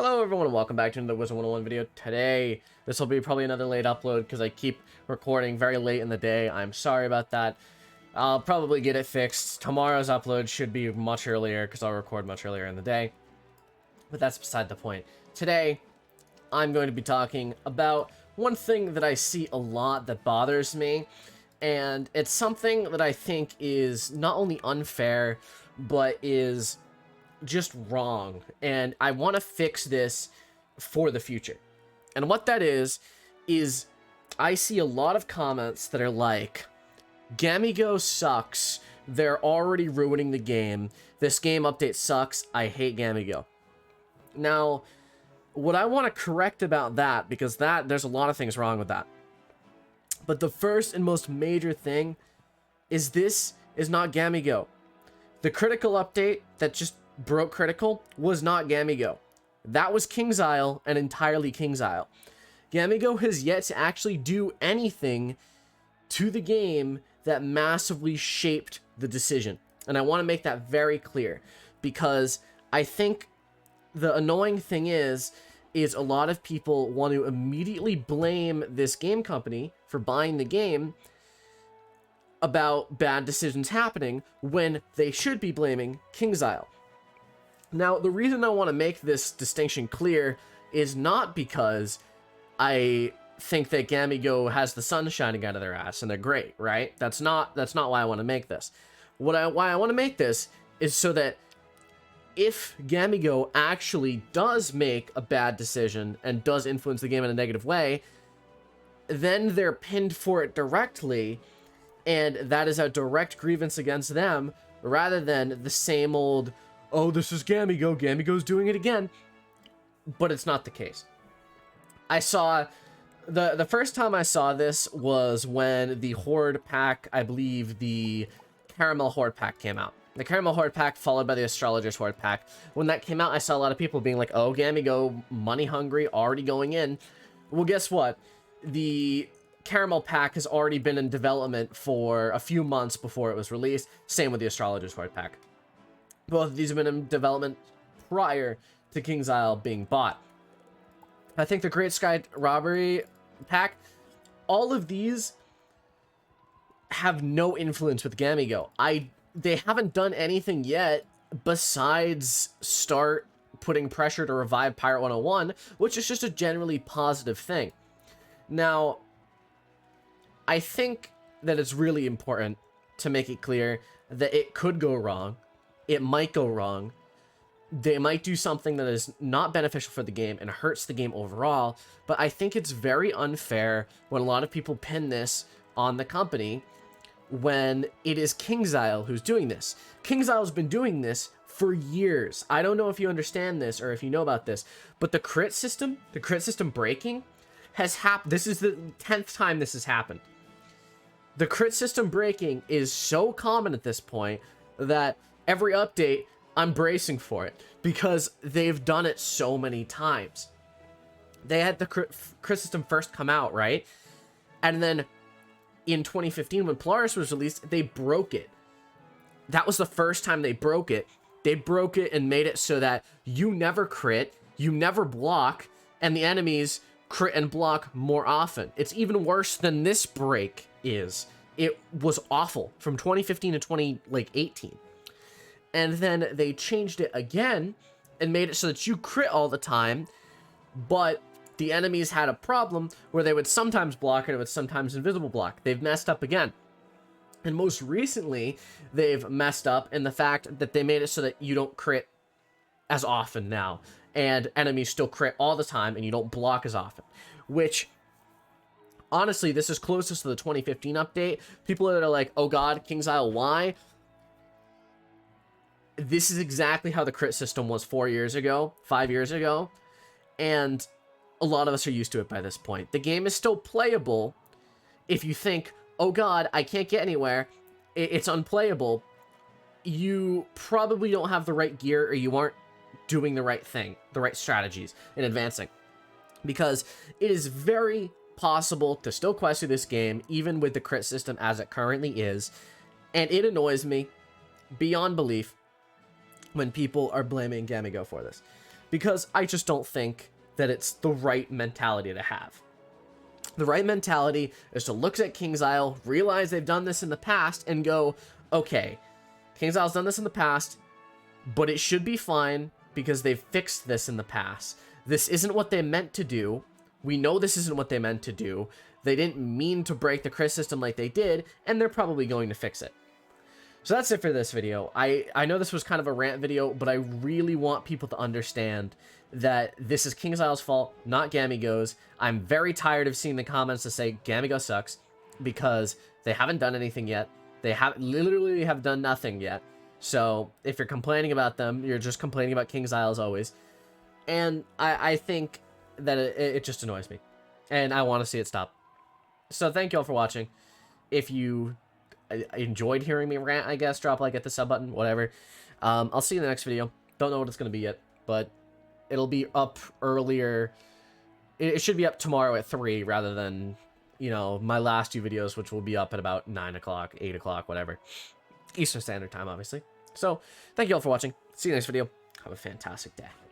Hello everyone and welcome back to another Wizard101 video. Today, this will be probably another late upload because I keep recording very late in the day. I'm sorry about that. I'll probably get it fixed. Tomorrow's upload should be much earlier because I'll record much earlier in the day. But that's beside the point. Today, I'm going to be talking about one thing that I see a lot that bothers me. And it's something that I think is not only unfair, but is just wrong, and I want to fix this for the future. And what that is I see a lot of comments that are like, Gamigo sucks, they're already ruining the game, this game update sucks, I hate Gamigo. Now, what I want to correct about that, because there's a lot of things wrong with that, but the first and most major thing is this is not Gamigo. The critical update that just broke critical was not Gamigo. That was KingsIsle and entirely KingsIsle. Gamigo has yet to actually do anything to the game that massively shaped the decision. And I want to make that very clear, because I think the annoying thing is a lot of people want to immediately blame this game company for buying the game about bad decisions happening when they should be blaming KingsIsle. Now, the reason I want to make this distinction clear is not because I think that Gamigo has the sun shining out of their ass and they're great, right? That's not why I want to make this. Why I want to make this is so that if Gamigo actually does make a bad decision and does influence the game in a negative way, then they're pinned for it directly, and that is a direct grievance against them, rather than the same old, oh, this is Gamigo, Gamigo's doing it again. But it's not the case. I saw, the first time I saw this was when the Horde pack, I believe the Caramel Horde pack came out. The Caramel Horde pack followed by the Astrologer's Horde pack. When that came out, I saw a lot of people being like, oh, Gamigo, money hungry, already going in. Well, guess what? The Caramel pack has already been in development for a few months before it was released. Same with the Astrologer's Horde pack. Both of these have been in development prior to KingsIsle being bought. I think the Great Sky Robbery pack, all of these have no influence with Gamigo. They haven't done anything yet besides start putting pressure to revive Pirate 101, which is just a generally positive thing. Now, I think that it's really important to make it clear that it could go wrong. It might go wrong. They might do something that is not beneficial for the game and hurts the game overall, but I think it's very unfair when a lot of people pin this on the company when it is KingsIsle who's doing this. KingsIsle's been doing this for years. I don't know if you understand this or if you know about this, but the crit system breaking has happened. This is the 10th time this has happened. The crit system breaking is so common at this point that every update, I'm bracing for it, because they've done it so many times. They had the crit system first come out, right? And then in 2015, when Polaris was released, they broke it. That was the first time they broke it. They broke it and made it so that you never crit, you never block, and the enemies crit and block more often. It's even worse than this break is. It was awful from 2015 to 2018. And then they changed it again and made it so that you crit all the time, but the enemies had a problem where they would sometimes block and it would sometimes invisible block. They've messed up again. And most recently, they've messed up in the fact that they made it so that you don't crit as often now, and enemies still crit all the time and you don't block as often, which honestly, this is closest to the 2015 update. People that are like, oh god, KingsIsle, why? This is exactly how the crit system was 4 years ago, 5 years ago, and a lot of us are used to it by this point. The game is still playable. If you think, oh god, I can't get anywhere, it's unplayable, you probably don't have the right gear, or you aren't doing the right thing, the right strategies in advancing. Because it is very possible to still quest through this game, even with the crit system as it currently is, and it annoys me beyond belief when people are blaming Gamigo for this. because I just don't think that it's the right mentality to have. The right mentality is to look at King's Isle, realize they've done this in the past, and go, okay, King's Isle's done this in the past, but it should be fine because they've fixed this in the past. This isn't what they meant to do. We know this isn't what they meant to do. They didn't mean to break the crit system like they did, and they're probably going to fix it. So that's it for this video. I know this was kind of a rant video, but I really want people to understand that this is King's Isle's fault, not Gamigo's. I'm very tired of seeing the comments that say Gamigo sucks, because they haven't done anything yet. They literally have done nothing yet. So if you're complaining about them, you're just complaining about King's Isle as always. And I think that it just annoys me, and I want to see it stop. So thank you all for watching. If you enjoyed hearing me rant, I guess, drop a like, hit the sub button, whatever. I'll see you in the next video. Don't know what it's going to be yet, but it'll be up earlier. It should be up tomorrow at 3 rather than, you know, my last 2 videos, which will be up at about 9 o'clock, 8 o'clock, whatever. Eastern Standard Time, obviously. So thank you all for watching. See you next video. Have a fantastic day.